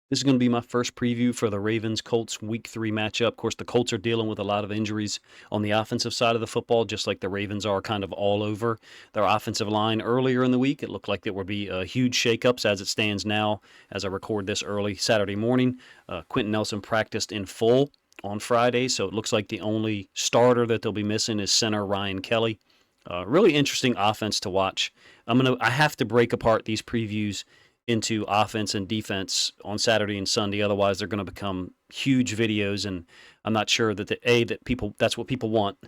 This is going to be my first preview for the Ravens-Colts Week 3 matchup. Of course, the Colts are dealing with a lot of injuries on the offensive side of the football, just like the Ravens are kind of all over their offensive line. Earlier in the week, it looked like there would be huge shakeups as it stands now. As I record this early Saturday morning, Quentin Nelson practiced in full on Friday, so it looks like the only starter that they'll be missing is center Ryan Kelly. Really interesting offense to watch. I have to break apart these previews into offense and defense on Saturday and Sunday. Otherwise, they're going to become huge videos, and I'm not sure that that's what people want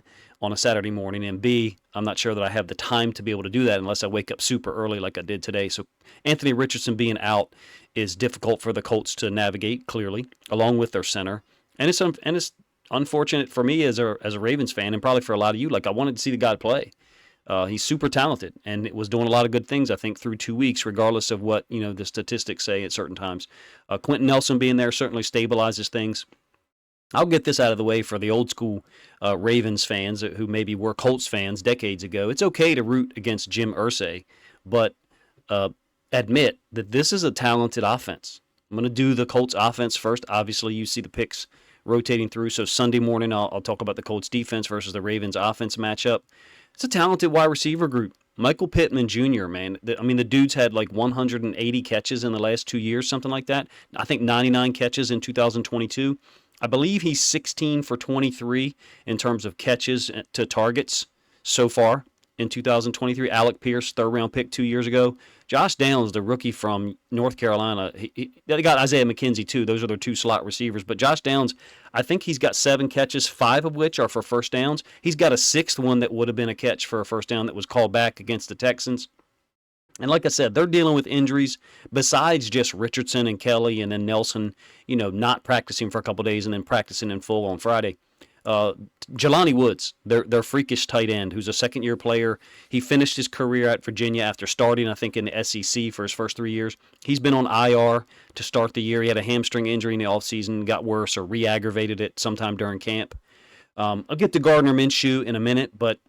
on a Saturday morning, and B, I'm not sure that I have the time to be able to do that unless I wake up super early like I did today. So Anthony Richardson being out is difficult for the Colts to navigate, clearly, along with their center, and it's unfortunate for me as a Ravens fan, and probably for a lot of you. Like, I wanted to see the guy play. He's super talented and was doing a lot of good things, I think, through 2 weeks, regardless of what the statistics say at certain times. Quentin Nelson being there certainly stabilizes things. I'll get this out of the way for the old school Ravens fans who maybe were Colts fans decades ago. It's okay to root against Jim Irsay, but admit that this is a talented offense. I'm going to do the Colts offense first. Obviously, you see the picks rotating through. So Sunday morning, I'll talk about the Colts defense versus the Ravens offense matchup. It's a talented wide receiver group. Michael Pittman Jr., man. The dude's had like 180 catches in the last 2 years, something like that. I think 99 catches in 2022. I believe he's 16 for 23 in terms of catches to targets so far in 2023. Alec Pierce, third-round pick 2 years ago. Josh Downs, the rookie from North Carolina, they got Isaiah McKenzie too. Those are their two slot receivers. But Josh Downs, I think he's got 7 catches, 5 of which are for first downs. He's got a 6th one that would have been a catch for a first down that was called back against the Texans. And like I said, they're dealing with injuries besides just Richardson and Kelly and then Nelson, not practicing for a couple days and then practicing in full on Friday. Jelani Woods, their freakish tight end, who's a second-year player. He finished his career at Virginia after starting, I think, in the SEC for his first 3 years. He's been on IR to start the year. He had a hamstring injury in the offseason, got worse or re-aggravated it sometime during camp. I'll get to Gardner Minshew in a minute, but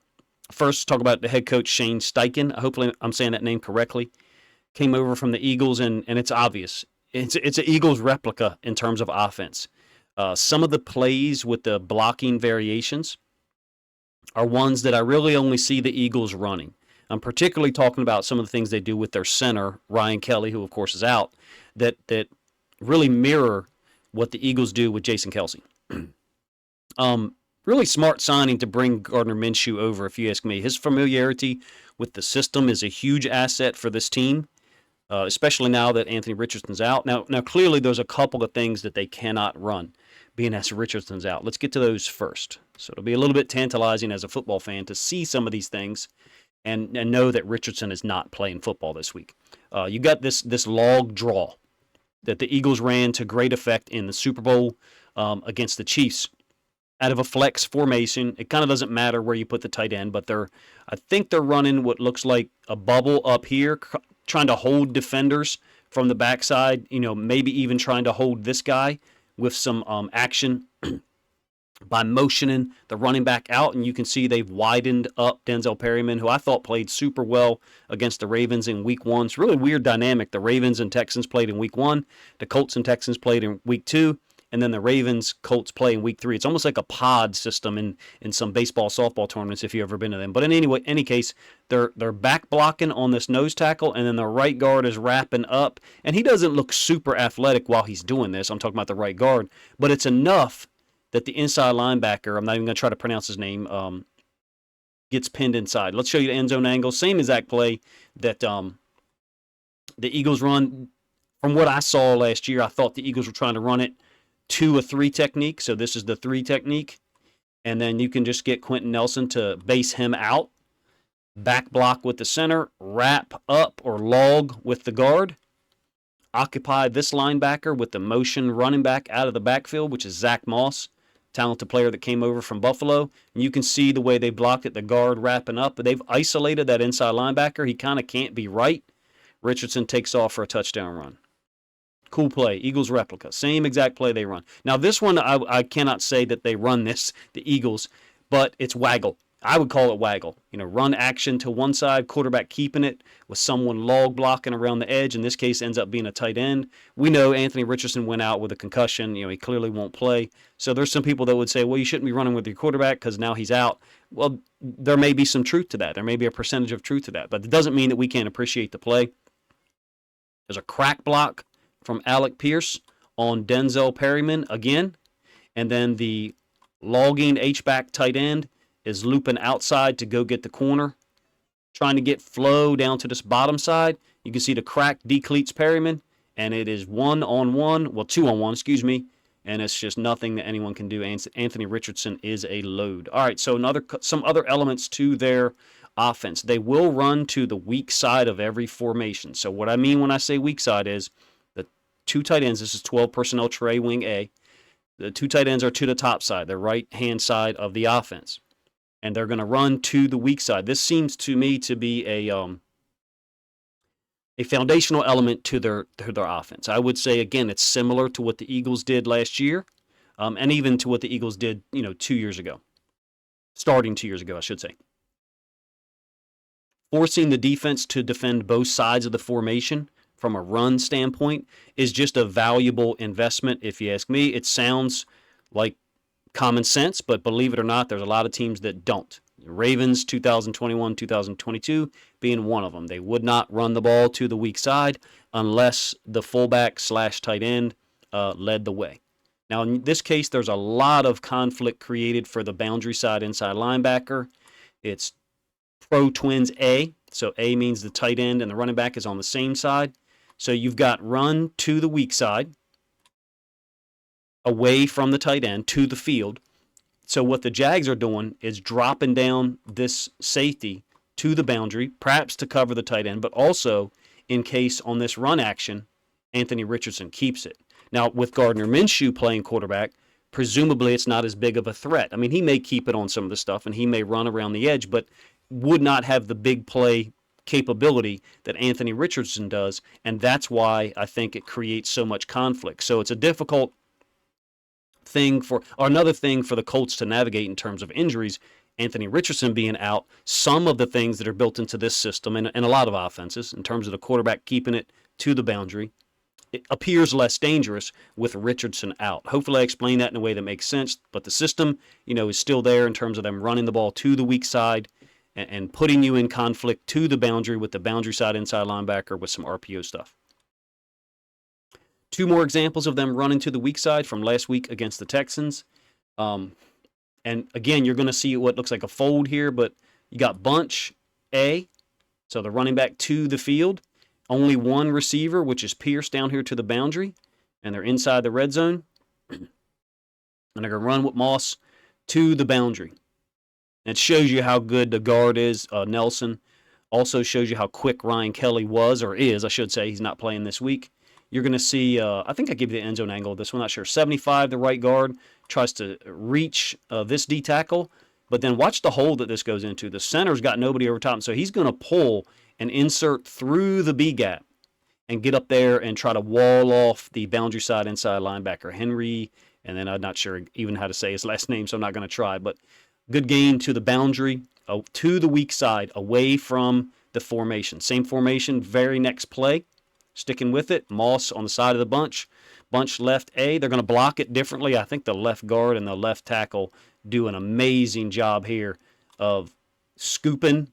first talk about the head coach, Shane Steichen. Hopefully I'm saying that name correctly. Came over from the Eagles, and it's obvious. It's an Eagles replica in terms of offense. Some of the plays with the blocking variations are ones that I really only see the Eagles running. I'm particularly talking about some of the things they do with their center, Ryan Kelly, who of course is out, that really mirror what the Eagles do with Jason Kelce. Really smart signing to bring Gardner Minshew over, if you ask me. His familiarity with the system is a huge asset for this team. Especially now that Anthony Richardson's out. Now, clearly there's a couple of things that they cannot run, being as Richardson's out. Let's get to those first. So it'll be a little bit tantalizing as a football fan to see some of these things and know that Richardson is not playing football this week. You got this log draw that the Eagles ran to great effect in the Super Bowl against the Chiefs out of a flex formation. It kind of doesn't matter where you put the tight end, but I think they're running what looks like a bubble up here, trying to hold defenders from the backside, maybe even trying to hold this guy with some action by motioning the running back out. And you can see they've widened up Denzel Perryman, who I thought played super well against the Ravens in Week 1. It's a really weird dynamic. The Ravens and Texans played in Week 1. The Colts and Texans played in Week 2. And then the Ravens-Colts play in Week 3. It's almost like a pod system in some baseball, softball tournaments if you've ever been to them. But in any case, they're back blocking on this nose tackle, and then the right guard is wrapping up. And he doesn't look super athletic while he's doing this. I'm talking about the right guard. But it's enough that the inside linebacker, I'm not even going to try to pronounce his name, gets pinned inside. Let's show you the end zone angle. Same exact play that the Eagles run. From what I saw last year, I thought the Eagles were trying to run it to a 3 technique. So this is the 3 technique. And then you can just get Quentin Nelson to base him out, back block with the center, wrap up or log with the guard, occupy this linebacker with the motion running back out of the backfield, which is Zach Moss, talented player that came over from Buffalo. And you can see the way they blocked it, the guard wrapping up. But they've isolated that inside linebacker. He kind of can't be right. Richardson takes off for a touchdown run. Cool play. Eagles replica. Same exact play they run. Now, this one, I cannot say that they run this, the Eagles, but it's waggle. I would call it waggle. Run action to one side, quarterback keeping it with someone log blocking around the edge. In this case, ends up being a tight end. We know Anthony Richardson went out with a concussion. He clearly won't play. So there's some people that would say, well, you shouldn't be running with your quarterback because now he's out. Well, there may be some truth to that. There may be a percentage of truth to that. But it doesn't mean that we can't appreciate the play. There's a crack block from Alec Pierce on Denzel Perryman again. And then the logging H-back tight end is looping outside to go get the corner, trying to get flow down to this bottom side. You can see the crack decleats Perryman, and it is 1-on-1, well, 2-on-1, excuse me, and it's just nothing that anyone can do. Anthony Richardson is a load. All right, so some other elements to their offense. They will run to the weak side of every formation. So what I mean when I say weak side is the two tight ends, this is 12 personnel tray wing A. The two tight ends are to the top side, the right-hand side of the offense. And they're going to run to the weak side. This seems to me to be a foundational element to their offense. I would say, again, it's similar to what the Eagles did last year, and even to what the Eagles did, 2 years ago. Starting 2 years ago, I should say. Forcing the defense to defend both sides of the formation from a run standpoint is just a valuable investment, if you ask me. It sounds like common sense, but believe it or not, there's a lot of teams that don't. The Ravens 2021, 2022 being one of them. They would not run the ball to the weak side unless the fullback / tight end led the way. Now, in this case, there's a lot of conflict created for the boundary side inside linebacker. It's Pro Twins A, so A means the tight end and the running back is on the same side. So you've got run to the weak side, away from the tight end to the field. So what the Jags are doing is dropping down this safety to the boundary, perhaps to cover the tight end, but also in case on this run action, Anthony Richardson keeps it. Now, with Gardner Minshew playing quarterback, presumably it's not as big of a threat. I mean, he may keep it on some of the stuff, and he may run around the edge, but would not have the big play capability that Anthony Richardson does, and that's why I think it creates so much conflict. So it's a difficult another thing for the Colts to navigate in terms of injuries. Anthony Richardson being out, some of the things that are built into this system and a lot of offenses in terms of the quarterback keeping it to the boundary, it appears less dangerous with Richardson out. Hopefully I explain that in a way that makes sense, but the system, is still there in terms of them running the ball to the weak side and putting you in conflict to the boundary with the boundary side inside linebacker with some RPO stuff. Two more examples of them running to the weak side from last week against the Texans. And again, you're going to see what looks like a fold here, but you got bunch A, so the running back to the field. Only one receiver, which is Pierce down here to the boundary, and they're inside the red zone. And they're going to run with Moss to the boundary. And it shows you how good the guard is, Nelson. Also shows you how quick Ryan Kelly was, or is, I should say. He's not playing this week. You're going to see, I think I gave you the end zone angle of this one, not sure. 75, the right guard, tries to reach this D tackle, but then watch the hole that this goes into. The center's got nobody over top, so he's going to pull and insert through the B gap and get up there and try to wall off the boundary side inside linebacker, Henry, and then I'm not sure even how to say his last name, so I'm not going to try, but good gain to the boundary, to the weak side, away from the formation. Same formation, very next play. Sticking with it, Moss on the side of the bunch left A. They're going to block it differently. I think the left guard and the left tackle do an amazing job here of scooping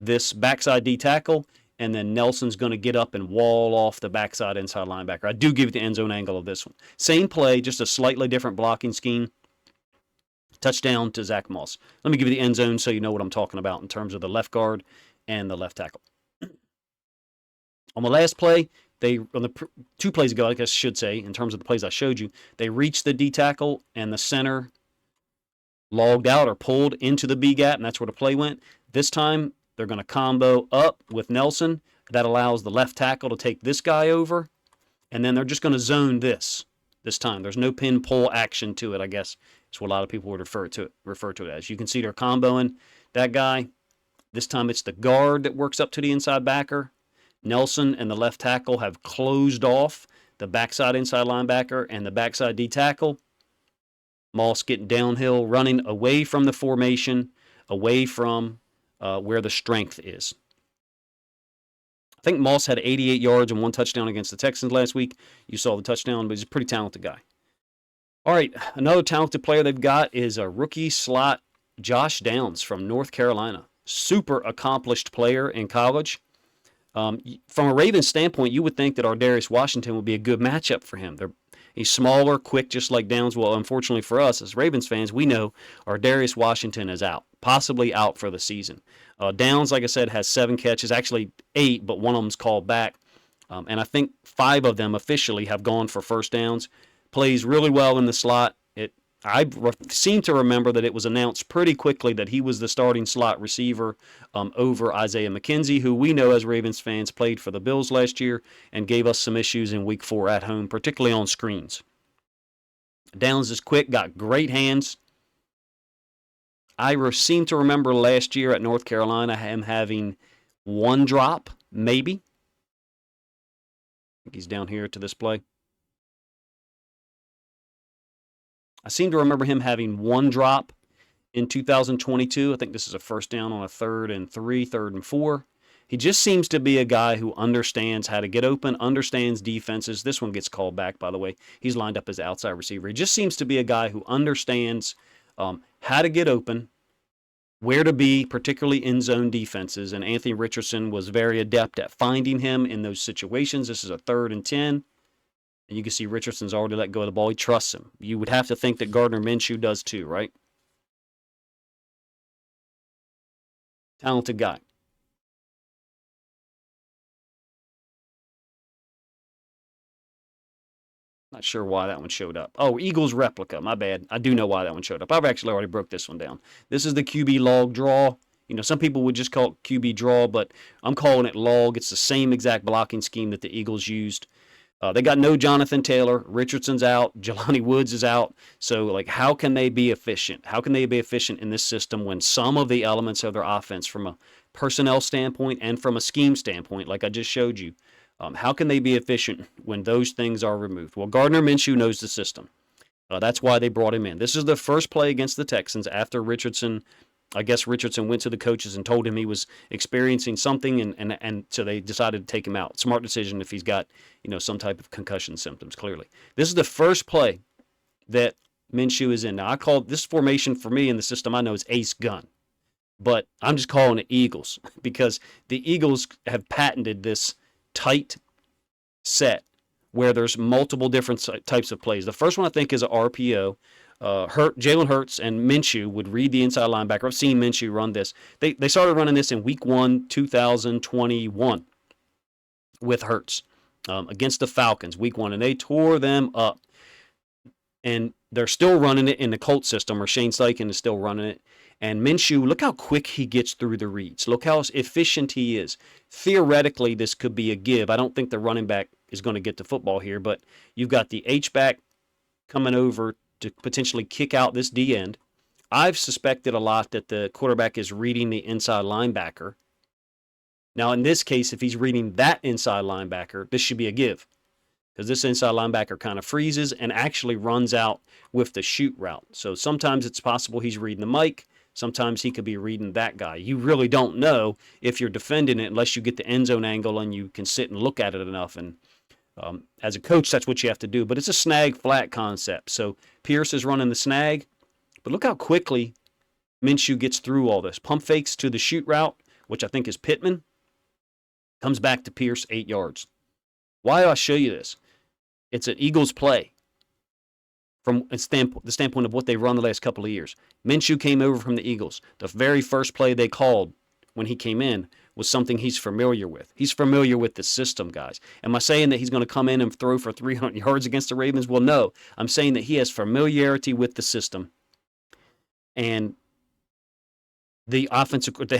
this backside D tackle, and then Nelson's going to get up and wall off the backside inside linebacker. I do give you the end zone angle of this one. Same play, just a slightly different blocking scheme. Touchdown to Zach Moss. Let me give you the end zone so you know what I'm talking about in terms of the left guard and the left tackle. On the last play, on the 2 plays ago, I guess I should say, in terms of the plays I showed you, they reached the D tackle and the center logged out or pulled into the B gap, and that's where the play went. This time, they're going to combo up with Nelson. That allows the left tackle to take this guy over, and then they're just going to zone this time. There's no pin pull action to it, I guess. That's what a lot of people would refer to it as. You can see they're comboing that guy. This time it's the guard that works up to the inside backer. Nelson and the left tackle have closed off the backside inside linebacker and the backside D tackle. Moss getting downhill, running away from the formation, away from where the strength is. I think Moss had 88 yards and 1 touchdown against the Texans last week. You saw the touchdown, but he's a pretty talented guy. All right, another talented player they've got is a rookie slot, Josh Downs from North Carolina. Super accomplished player in college. From a Ravens standpoint, you would think that Ardarius Washington would be a good matchup for him. He's smaller, quick, just like Downs. Well, unfortunately for us as Ravens fans, we know Ardarius Washington is out, possibly out for the season. Downs, like I said, has 7 catches, actually 8, but one of them's called back. And I think 5 of them officially have gone for first downs. Plays really well in the slot. I seem to remember that it was announced pretty quickly that he was the starting slot receiver over Isaiah McKenzie, who we know as Ravens fans played for the Bills last year and gave us some issues in Week 4 at home, particularly on screens. Downs is quick, got great hands. I seem to remember last year at North Carolina him having 1 drop, maybe. I think he's down here to this play. I seem to remember him having 1 drop in 2022. I think this is a first down on a 3rd and 3, 3rd and 4. He just seems to be a guy who understands how to get open, understands defenses. This one gets called back, by the way. He's lined up as outside receiver. He just seems to be a guy who understands how to get open, where to be, particularly in zone defenses. And Anthony Richardson was very adept at finding him in those situations. This is a 3rd and 10. And you can see Richardson's already let go of the ball. He trusts him. You would have to think that Gardner Minshew does too, right? Talented guy. Not sure why that one showed up. Oh, Eagles replica. My bad. I do know why that one showed up. I've actually already broke this one down. This is the QB log draw. You know, some people would just call it QB draw, but I'm calling it log. It's the same exact blocking scheme that the Eagles used. They got no Jonathan Taylor. Richardson's out. Jelani Woods is out. So, like, how can they be efficient? How can they be efficient in this system when some of the elements of their offense from a personnel standpoint and from a scheme standpoint, like I just showed you, how can they be efficient when those things are removed? Well, Gardner Minshew knows the system. That's why they brought him in. This is the first play against the Texans after Richardson. I guess Richardson went to the coaches and told him he was experiencing something, and so they decided to take him out. Smart decision if he's got, you know, some type of concussion symptoms, clearly. This is the first play that Minshew is in. Now, I call this formation for me in the system I know is ace gun, but I'm just calling it Eagles because the Eagles have patented this tight set where there's multiple different types of plays. The first one I think is an RPO. Jalen Hurts and Minshew would read the inside linebacker. I've seen Minshew run this. They started running this in Week 1, 2021 with Hurts against the Falcons, Week 1, and they tore them up. And they're still running it in the Colts system, or Shane Steichen is still running it. And Minshew, look how quick he gets through the reads. Look how efficient he is. Theoretically, this could be a give. I don't think the running back is going to get the football here, but you've got the H-back coming over to potentially kick out this D end. I've suspected a lot that the quarterback is reading the inside linebacker. Now, in this case, if he's reading that inside linebacker, this should be a give because this inside linebacker kind of freezes and actually runs out with the shoot route. So sometimes it's possible he's reading the mic. Sometimes he could be reading that guy. You really don't know if you're defending it unless you get the end zone angle and you can sit and look at it enough. And as a coach, that's what you have to do. But it's a snag flat concept. So Pierce is running the snag. But look how quickly Minshew gets through all this. Pump fakes to the shoot route, which I think is Pittman. Comes back to Pierce, 8 yards. Why do I show you this? It's an Eagles play from the standpoint of what they've run the last couple of years. Minshew came over from the Eagles. The very first play they called when he came in was something he's familiar with. He's familiar with the system, guys. Am I saying that he's going to come in and throw for 300 yards against the Ravens? Well, no. I'm saying that he has familiarity with the system. And the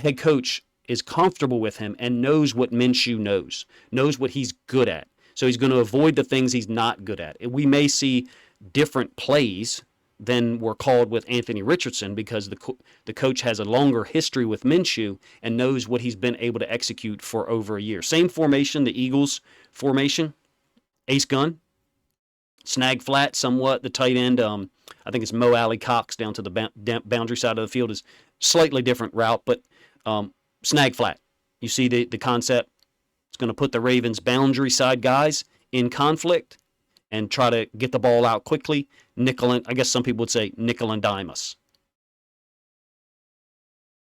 head coach is comfortable with him and knows what Minshew knows what he's good at. So he's going to avoid the things he's not good at. We may see different plays than were called with Anthony Richardson because the coach has a longer history with Minshew and knows what he's been able to execute for over a year. Same formation, the Eagles formation, ace gun, snag flat somewhat. The tight end, I think it's Mo Alley Cox down to the boundary side of the field is slightly different route, but snag flat. You see the concept? It's going to put the Ravens' boundary side guys in conflict and try to get the ball out quickly. Nickel and, I guess some people would say nickel and dime us.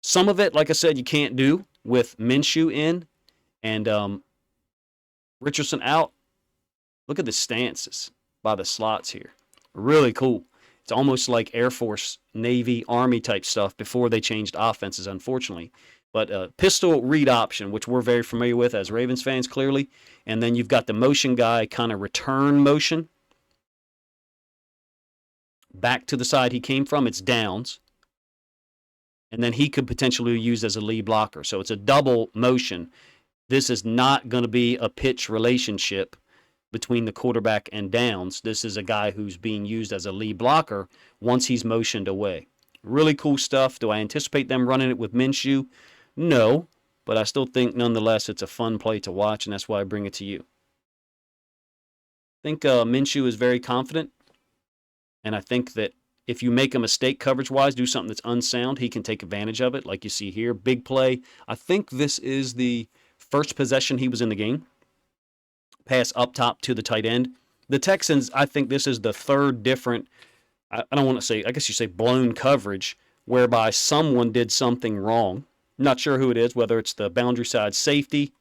Some of it, like I said, you can't do with Minshew in and Richardson out. Look at the stances by the slots here. Really cool. It's almost like Air Force, Navy, Army type stuff before they changed offenses, unfortunately. But pistol read option, which we're very familiar with as Ravens fans, clearly. And then you've got the motion guy kind of return motion. Back to the side he came from, it's downs. And then he could potentially be used as a lead blocker. So it's a double motion. This is not going to be a pitch relationship between the quarterback and downs. This is a guy who's being used as a lead blocker once he's motioned away. Really cool stuff. Do I anticipate them running it with Minshew? No, but I still think nonetheless it's a fun play to watch, and that's why I bring it to you. I think Minshew is very confident, and I think that if you make a mistake coverage-wise, do something that's unsound, he can take advantage of it, like you see here. Big play. I think this is the first possession he was in the game. Pass up top to the tight end. The Texans, I think this is the third different, I don't want to say, I guess you say blown coverage, whereby someone did something wrong. Not sure who it is, whether it's the boundary side safety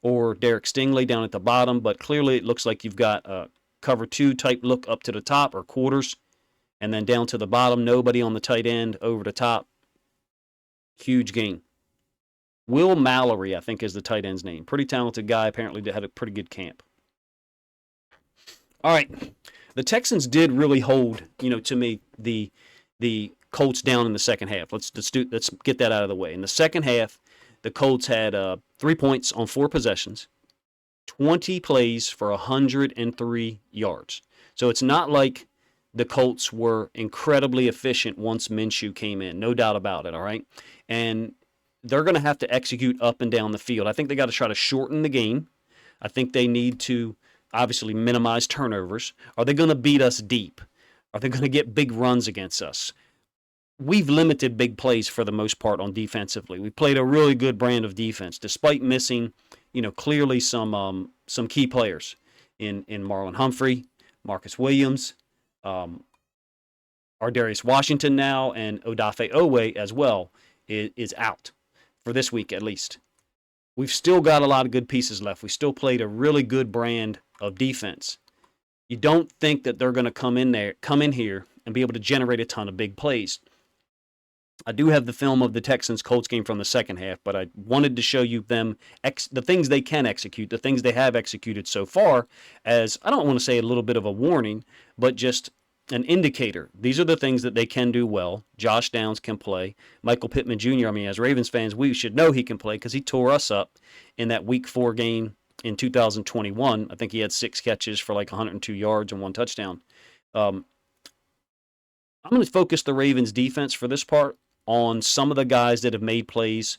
or Derek Stingley down at the bottom, but clearly it looks like you've got a cover 2 type look up to the top or quarters, and then down to the bottom, nobody on the tight end, over the top. Huge gain. Will Mallory, I think, is the tight end's name. Pretty talented guy. Apparently had a pretty good camp. All right. The Texans did really hold, to me, the Colts down in the second half. Let's get that out of the way. In the second half, the Colts had 3 points on 4 possessions, 20 plays for 103 yards. So it's not like the Colts were incredibly efficient once Minshew came in. No doubt about it, all right? And they're going to have to execute up and down the field. I think they got to try to shorten the game. I think they need to obviously minimize turnovers. Are they going to beat us deep? Are they going to get big runs against us? We've limited big plays for the most part on defensively. We played a really good brand of defense, despite missing, clearly some key players in Marlon Humphrey, Marcus Williams, Ardarius Washington now, and Odafe Owe as well is out for this week at least. We've still got a lot of good pieces left. We still played a really good brand of defense. You don't think that they're going to come in here and be able to generate a ton of big plays. I do have the film of the Texans-Colts game from the second half, but I wanted to show you the things they can execute, the things they have executed so far, as I don't want to say a little bit of a warning, but just an indicator. These are the things that they can do well. Josh Downs can play. Michael Pittman Jr., as Ravens fans, we should know he can play because he tore us up in that Week 4 game in 2021. I think he had 6 catches for like 102 yards and 1 touchdown. I'm going to focus the Ravens defense for this part on some of the guys that have made plays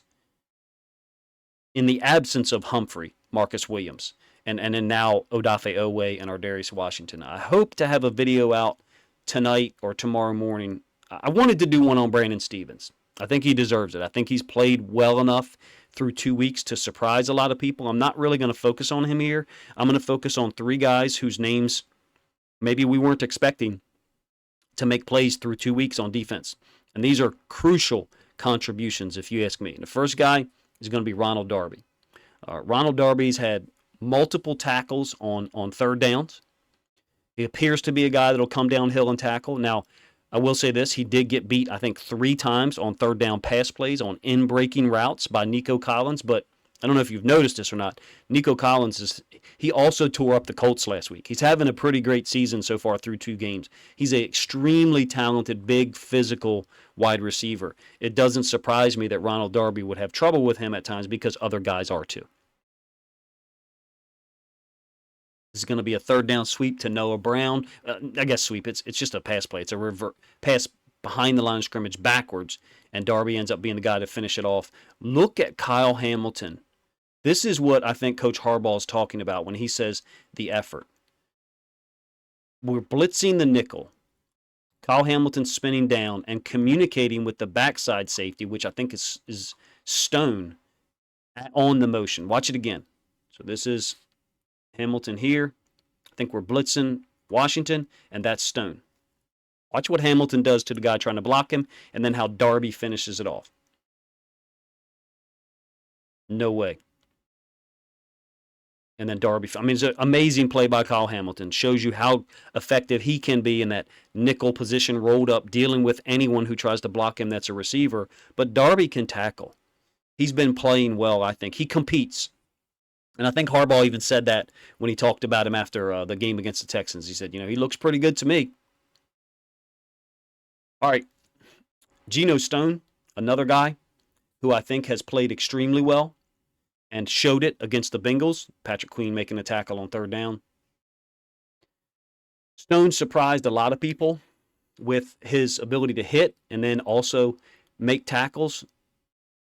in the absence of Humphrey, Marcus Williams, and then now Odafe Owe and Ardarius Washington. I hope to have a video out tonight or tomorrow morning. I wanted to do one on Brandon Stephens. I think he deserves it. I think he's played well enough through 2 weeks to surprise a lot of people. I'm not really going to focus on him here. I'm going to focus on 3 guys whose names maybe we weren't expecting to make plays through 2 weeks on defense. And these are crucial contributions, if you ask me. And the first guy is going to be Ronald Darby. Ronald Darby's had multiple tackles on third downs. He appears to be a guy that will come downhill and tackle. Now, I will say this. He did get beat, I think, 3 times on third down pass plays on in-breaking routes by Nico Collins. But I don't know if you've noticed this or not. Nico Collins, he also tore up the Colts last week. He's having a pretty great season so far through 2 games. He's an extremely talented, big, physical wide receiver. It doesn't surprise me that Ronald Darby would have trouble with him at times because other guys are too. This is going to be a third down sweep to Noah Brown. I guess sweep. It's just a pass play. It's a revert pass behind the line of scrimmage backwards, and Darby ends up being the guy to finish it off. Look at Kyle Hamilton. This is what I think Coach Harbaugh is talking about when he says the effort. We're blitzing the nickel. Kyle Hamilton spinning down and communicating with the backside safety, which I think is Stone, on the motion. Watch it again. So this is Hamilton here. I think we're blitzing Washington, and that's Stone. Watch what Hamilton does to the guy trying to block him, and then how Darby finishes it off. No way. And then Darby, I mean, it's an amazing play by Kyle Hamilton. Shows you how effective he can be in that nickel position, rolled up, dealing with anyone who tries to block him that's a receiver. But Darby can tackle. He's been playing well, I think. He competes. And I think Harbaugh even said that when he talked about him after the game against the Texans. He said, he looks pretty good to me. All right. Geno Stone, another guy who I think has played extremely well and showed it against the Bengals. Patrick Queen making a tackle on third down. Stone surprised a lot of people with his ability to hit and then also make tackles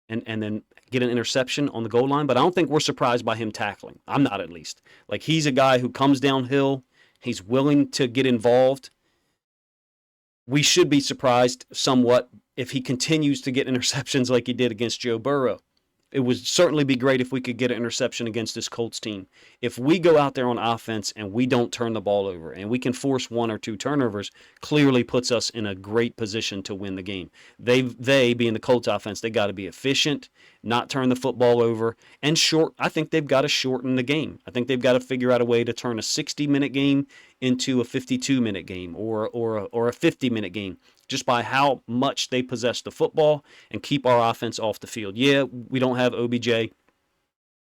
and then get an interception on the goal line. But I don't think we're surprised by him tackling. I'm not, at least. Like, he's a guy who comes downhill. He's willing to get involved. We should be surprised somewhat if he continues to get interceptions like he did against Joe Burrow. It would certainly be great if we could get an interception against this Colts team. If we go out there on offense and we don't turn the ball over and we can force one or two turnovers, clearly puts us in a great position to win the game. They being the Colts offense, they got to be efficient, not turn the football over, and short. I think they've got to shorten the game. I think they've got to figure out a way to turn a 60-minute game into a 52-minute game or a 50-minute game, just by how much they possess the football and keep our offense off the field. Yeah, we don't have OBJ.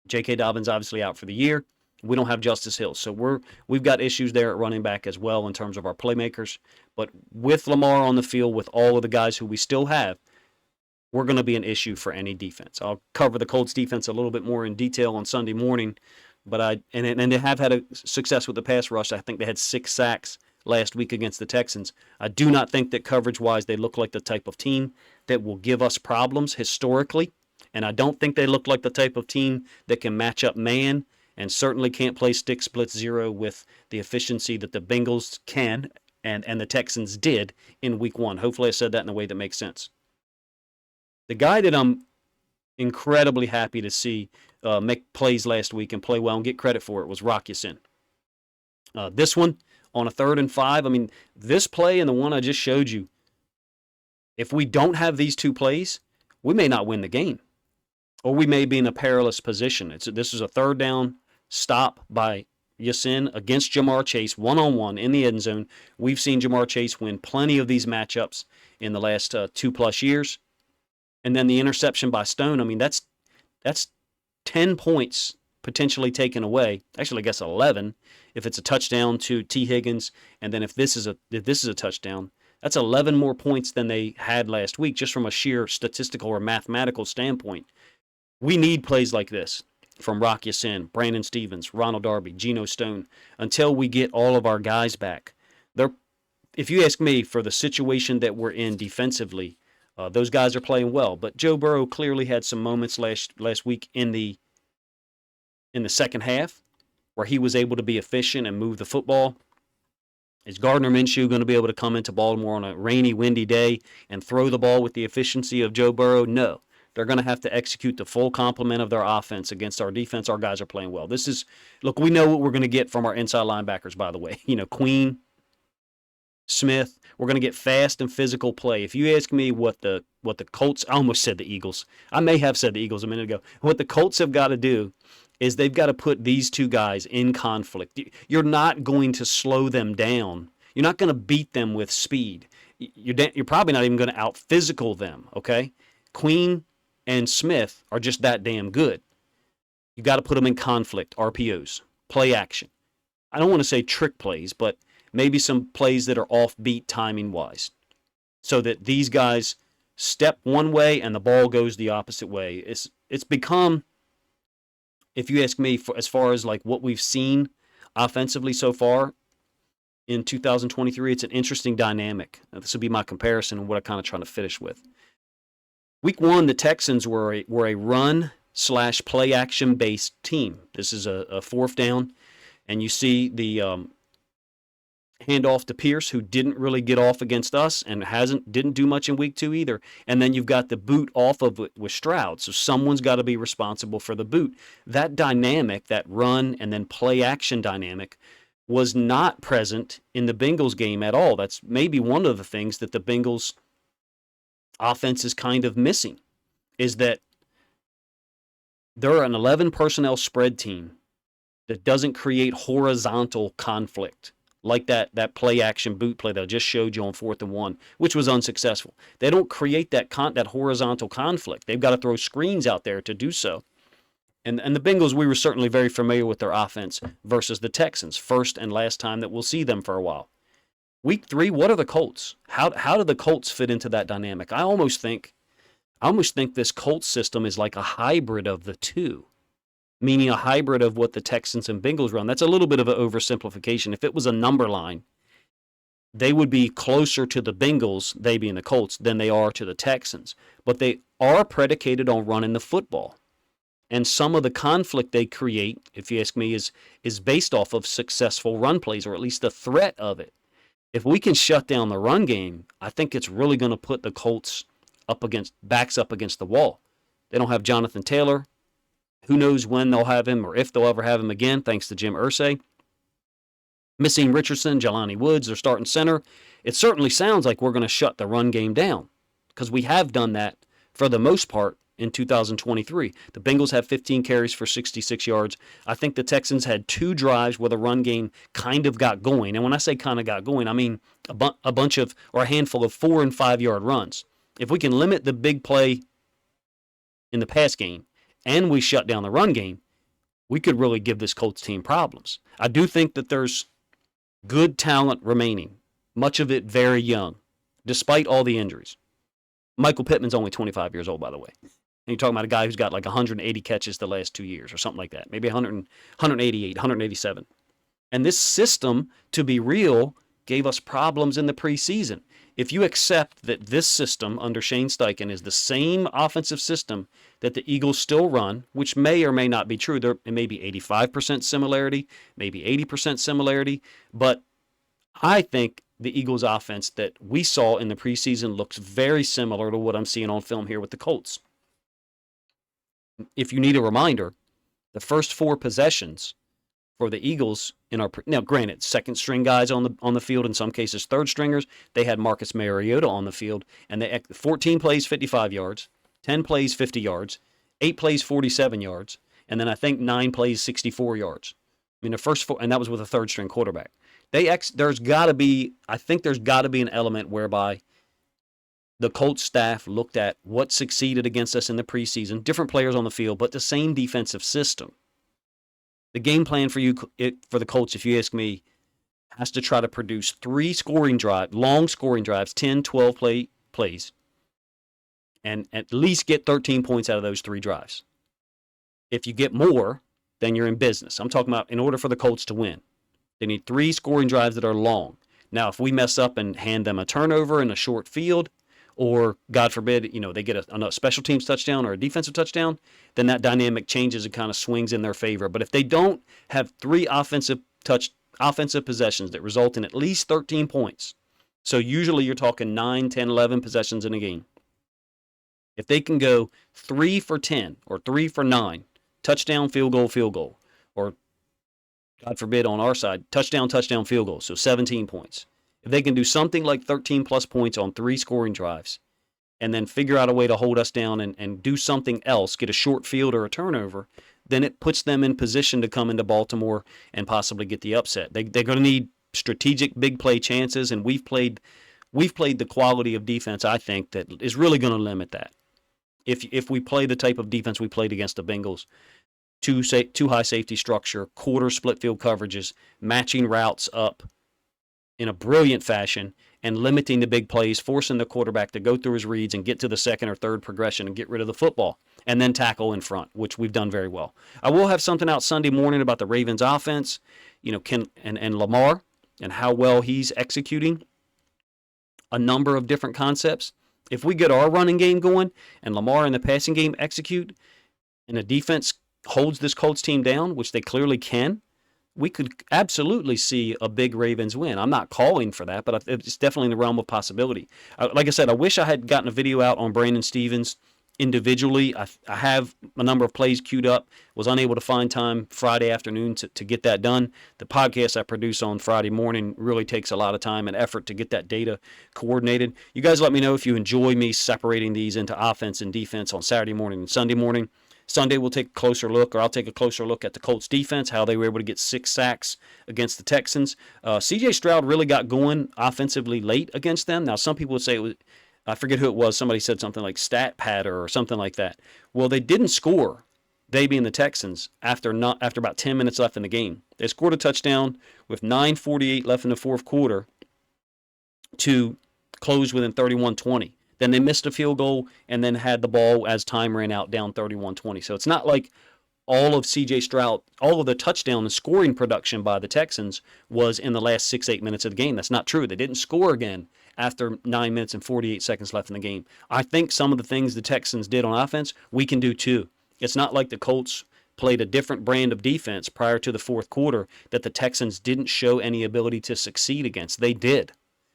J.K. Dobbins obviously out for the year. We don't have Justice Hill. So we've got issues there at running back as well in terms of our playmakers. But with Lamar on the field, with all of the guys who we still have, we're going to be an issue for any defense. I'll cover the Colts defense a little bit more in detail on Sunday morning. But they have had a success with the pass rush. I think they had 6 sacks last week against the Texans. I do not think that coverage-wise they look like the type of team that will give us problems historically, and I don't think they look like the type of team that can match up man and certainly can't play stick split zero with the efficiency that the Bengals can and the Texans did in week 1. Hopefully I said that in a way that makes sense. The guy that I'm incredibly happy to see make plays last week and play well and get credit for it was Rock Ya-Sin. This one, on a 3rd and 5, I mean, this play and the one I just showed you, if we don't have these two plays, we may not win the game. Or we may be in a perilous position. This is a 3rd down stop by Ya-Sin against Jamar Chase, one-on-one in the end zone. We've seen Jamar Chase win plenty of these matchups in the last 2+ years. And then the interception by Stone, I mean, that's 10 points potentially taken away. Actually, I guess 11 if it's a touchdown to T. Higgins, and then if this is a touchdown, that's 11 more points than they had last week, just from a sheer statistical or mathematical standpoint. We need plays like this from Rock Ya-Sin, Brandon Stevens, Ronald Darby, Geno Stone, until we get all of our guys back. If you ask me, for the situation that we're in defensively, those guys are playing well. But Joe Burrow clearly had some moments last week in the second half where he was able to be efficient and move the football. Is Gardner Minshew going to be able to come into Baltimore on a rainy, windy day and throw the ball with the efficiency of Joe Burrow? No. They're going to have to execute the full complement of their offense against our defense. Our guys are playing well. Look, we know what we're going to get from our inside linebackers, by the way. Queen, Smith. We're going to get fast and physical play. If you ask me what the Colts, I almost said the Eagles. I may have said the Eagles a minute ago. What the Colts have got to do is they've got to put these two guys in conflict. You're not going to slow them down. You're not going to beat them with speed. You're probably not even going to out-physical them, okay? Queen and Smith are just that damn good. You got to put them in conflict, RPOs, play action. I don't want to say trick plays, but maybe some plays that are offbeat timing-wise, so that these guys step one way and the ball goes the opposite way. It's become, if you ask me, as far as like what we've seen offensively so far in 2023, it's an interesting dynamic. Now, this will be my comparison and what I'm kind of trying to finish with. Week 1, the Texans were a run/play action based team. This is a 4th down, and you see the hand off to Pierce, who didn't really get off against us and didn't do much in week 2 either. And then you've got the boot off of with Stroud. So someone's got to be responsible for the boot. That dynamic, that run and then play action dynamic, was not present in the Bengals game at all. That's maybe one of the things that the Bengals offense is kind of missing, is that they're an 11 personnel spread team that doesn't create horizontal conflict like that play action boot play that I just showed you on 4th and 1, which was unsuccessful. They don't create that horizontal conflict. They've got to throw screens out there to do so. And the Bengals, we were certainly very familiar with their offense versus the Texans, first and last time that we'll see them for a while. Week 3, what are the Colts? How do the Colts fit into that dynamic? I almost think this Colts system is like a hybrid of the two, meaning a hybrid of what the Texans and Bengals run. That's a little bit of an oversimplification. If it was a number line, they would be closer to the Bengals, they being the Colts, than they are to the Texans. But they are predicated on running the football. And some of the conflict they create, if you ask me, is based off of successful run plays, or at least the threat of it. If we can shut down the run game, I think it's really going to put the Colts backs up against the wall. They don't have Jonathan Taylor. Who knows when they'll have him or if they'll ever have him again, thanks to Jim Irsay. Missing Richardson, Jelani Woods, their starting center. It certainly sounds like we're going to shut the run game down, because we have done that for the most part in 2023. The Bengals have 15 carries for 66 yards. I think the Texans had 2 drives where the run game kind of got going. And when I say kind of got going, I mean a bunch of, or a handful of 4 and 5 yard runs. If we can limit the big play in the pass game and we shut down the run game, we could really give this Colts team problems. I do think that there's good talent remaining, much of it very young, despite all the injuries. Michael Pittman's only 25 years old, by the way. And you're talking about a guy who's got like 180 catches the last 2 years or something like that. Maybe 188, 187. And this system, to be real, gave us problems in the preseason. If you accept that this system under Shane Steichen is the same offensive system that the Eagles still run, which may or may not be true, there may be 85% similarity, maybe 80% similarity, but I think the Eagles offense that we saw in the preseason looks very similar to what I'm seeing on film here with the Colts. If you need a reminder, the first 4 possessions for the Eagles now granted, second string guys on the field, in some cases third stringers, they had Marcus Mariota on the field, and they 14 plays 55 yards, 10 plays 50 yards, 8 plays 47 yards, and then I think 9 plays 64 yards. I mean, the first 4, and that was with a third string quarterback. There's got to be an element whereby the Colts staff looked at what succeeded against us in the preseason, different players on the field, but the same defensive system. The game plan for the Colts, if you ask me, has to try to produce 3 long scoring drives, 10, 12 plays, and at least get 13 points out of those 3 drives. If you get more, then you're in business. I'm talking about in order for the Colts to win, they need 3 scoring drives that are long. Now, if we mess up and hand them a turnover in a short field, or God forbid, they get a special teams touchdown or a defensive touchdown, then that dynamic changes and kind of swings in their favor. But if they don't have 3 offensive possessions that result in at least 13 points, so usually you're talking 9, 10, 11 possessions in a game. If they can go 3 for 10 or 3 for 9, touchdown, field goal, or God forbid on our side, touchdown, field goal, so 17 points. If they can do something like 13 plus points on 3 scoring drives and then figure out a way to hold us down and do something else, get a short field or a turnover, then it puts them in position to come into Baltimore and possibly get the upset. They're going to need strategic big play chances, and we've played the quality of defense, I think, that is really going to limit that. If we play the type of defense we played against the Bengals, too high safety structure, quarter split field coverages, matching routes up in a brilliant fashion, and limiting the big plays, forcing the quarterback to go through his reads and get to the second or third progression and get rid of the football, and then tackle in front, which we've done very well. I will have something out Sunday morning about the Ravens offense, and Lamar and how well he's executing a number of different concepts. If we get our running game going and Lamar and the passing game execute, and the defense holds this Colts team down, which they clearly can, we could absolutely see a big Ravens win. I'm not calling for that, but it's definitely in the realm of possibility. Like I said, I wish I had gotten a video out on Brandon Stevens individually. I have a number of plays queued up. Was unable to find time Friday afternoon to get that done. The podcast I produce on Friday morning really takes a lot of time and effort to get that data coordinated. You guys let me know if you enjoy me separating these into offense and defense on Saturday morning and Sunday morning. Sunday, we'll take a closer look, or I'll take a closer look at the Colts defense, how they were able to get 6 sacks against the Texans. C.J. Stroud really got going offensively late against them. Now, some people would say it was, I forget who it was, somebody said something like stat patter or something like that. Well, they didn't score, they being the Texans, after about 10 minutes left in the game. They scored a touchdown with 9:48 left in the fourth quarter to close within 31-20. Then they missed a field goal and then had the ball as time ran out down 31-20. So it's not like all of C.J. Stroud, all of the touchdown and scoring production by the Texans was in the last 6-8 minutes of the game. That's not true. They didn't score again after 9 minutes and 48 seconds left in the game. I think some of the things the Texans did on offense, we can do too. It's not like the Colts played a different brand of defense prior to the fourth quarter that the Texans didn't show any ability to succeed against. They did.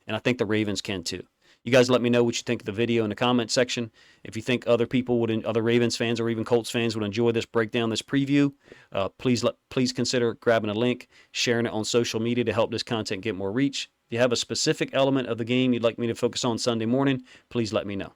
And I think the Ravens can too. You guys let me know what you think of the video in the comment section. If you think other people other Ravens fans or even Colts fans would enjoy this breakdown, this preview, please consider grabbing a link, sharing it on social media to help this content get more reach. If you have a specific element of the game you'd like me to focus on Sunday morning, please let me know.